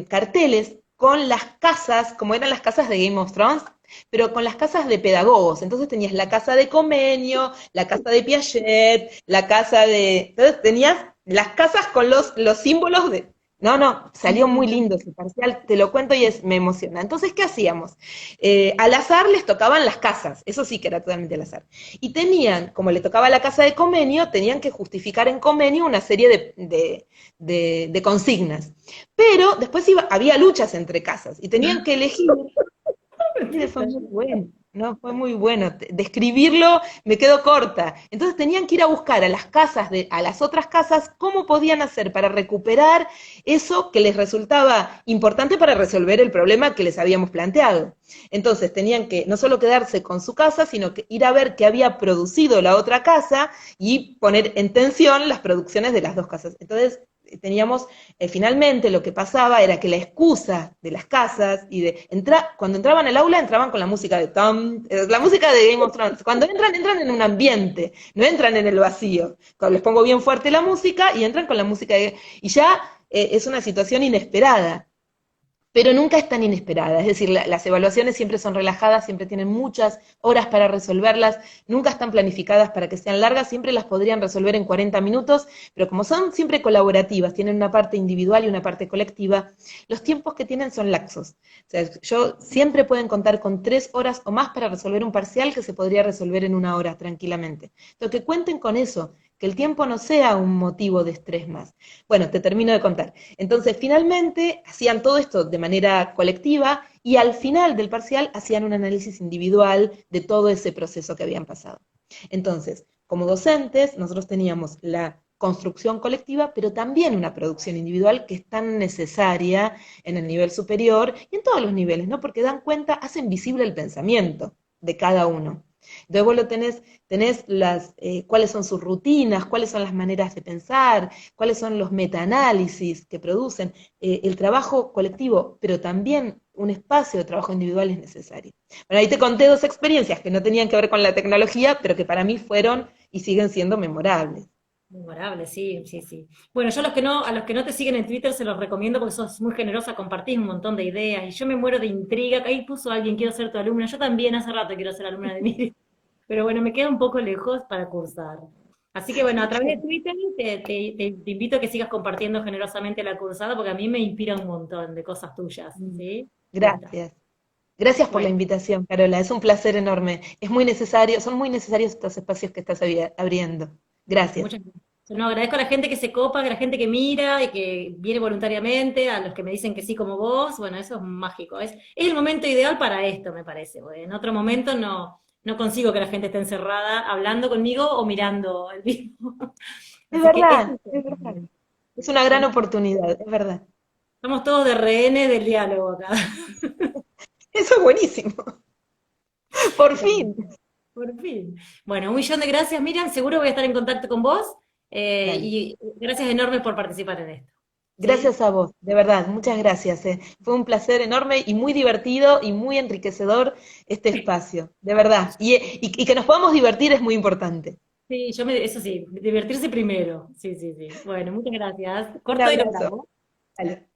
carteles con las casas, como eran las casas de Game of Thrones, pero con las casas de pedagogos. Entonces tenías la casa de Comenio, la casa de Piaget, la casa de... Entonces tenías las casas con los símbolos de... No, no, salió muy lindo ese parcial, te lo cuento y me emociona. Entonces, ¿qué hacíamos? Al azar les tocaban las casas, eso sí que era totalmente al azar. Y tenían, como le tocaba la casa de Comenio, tenían que justificar en Comenio una serie de consignas. Pero después había luchas entre casas y tenían que elegir. Fue muy bueno, no, fue muy bueno. Describirlo me quedo corta. Entonces tenían que ir a buscar a las casas a las otras casas cómo podían hacer para recuperar eso que les resultaba importante para resolver el problema que les habíamos planteado. Entonces tenían que no solo quedarse con su casa, sino que ir a ver qué había producido la otra casa y poner en tensión las producciones de las dos casas. Entonces teníamos, finalmente lo que pasaba era que la excusa de las casas y cuando entraban al aula entraban con la música de Tom, la música de Game of Thrones. Cuando entran en un ambiente, no entran en el vacío. Cuando les pongo bien fuerte la música y entran con la música y ya es una situación inesperada. Pero nunca es tan inesperada, es decir, las evaluaciones siempre son relajadas, siempre tienen muchas horas para resolverlas, nunca están planificadas para que sean largas, siempre las podrían resolver en 40 minutos, pero como son siempre colaborativas, tienen una parte individual y una parte colectiva, los tiempos que tienen son laxos. O sea, siempre pueden contar con 3 horas o más para resolver un parcial que se podría resolver en 1 hora tranquilamente. Entonces, que cuenten con eso, que el tiempo no sea un motivo de estrés más. Bueno, te termino de contar. Entonces, finalmente, hacían todo esto de manera colectiva y al final del parcial hacían un análisis individual de todo ese proceso que habían pasado. Entonces, como docentes, nosotros teníamos la construcción colectiva, pero también una producción individual que es tan necesaria en el nivel superior y en todos los niveles, ¿no? Porque dan cuenta, hacen visible el pensamiento de cada uno. Entonces vos lo tenés cuáles son sus rutinas, cuáles son las maneras de pensar, cuáles son los metaanálisis que producen, el trabajo colectivo, pero también un espacio de trabajo individual es necesario. Bueno, ahí te conté dos experiencias que no tenían que ver con la tecnología, pero que para mí fueron y siguen siendo memorables. Memorable, sí, sí, sí. Bueno, yo a los que no te siguen en Twitter se los recomiendo porque sos muy generosa, compartís un montón de ideas y yo me muero de intriga. Ahí puso alguien, quiero ser tu alumna. Yo también hace rato quiero ser alumna de mí, pero bueno, me queda un poco lejos para cursar. Así que bueno, a través de Twitter te invito a que sigas compartiendo generosamente la cursada porque a mí me inspira un montón de cosas tuyas, ¿sí? Linda. Gracias. Gracias por la Bueno, invitación, Carola. Es un placer enorme. Es muy necesario, son muy necesarios estos espacios que estás abriendo. Gracias. muchas gracias. No, agradezco a la gente que se copa, a la gente que mira y que viene voluntariamente, a los que me dicen que sí como vos, bueno, eso es mágico. Es el momento ideal para esto, me parece, porque en otro momento no consigo que la gente esté encerrada hablando conmigo o mirando el vivo. Es Así que esto verdad, es verdad. Es una gran oportunidad, es verdad. estamos todos de rehenes del diálogo acá. Eso es buenísimo. Por Bueno, fin. por fin. Bueno, un millón de gracias, Miriam. Seguro voy a estar en contacto con vos. Dale. Y gracias enormes por participar en esto. ¿Sí? Gracias a vos, de verdad, muchas gracias. Fue un placer enorme y muy divertido y muy enriquecedor este espacio, de verdad. Y que nos podamos divertir es muy importante. Sí, eso sí, divertirse primero. Sí, sí, sí. Bueno, muchas gracias. Un Corto y nos abrazo. vamos. Dale.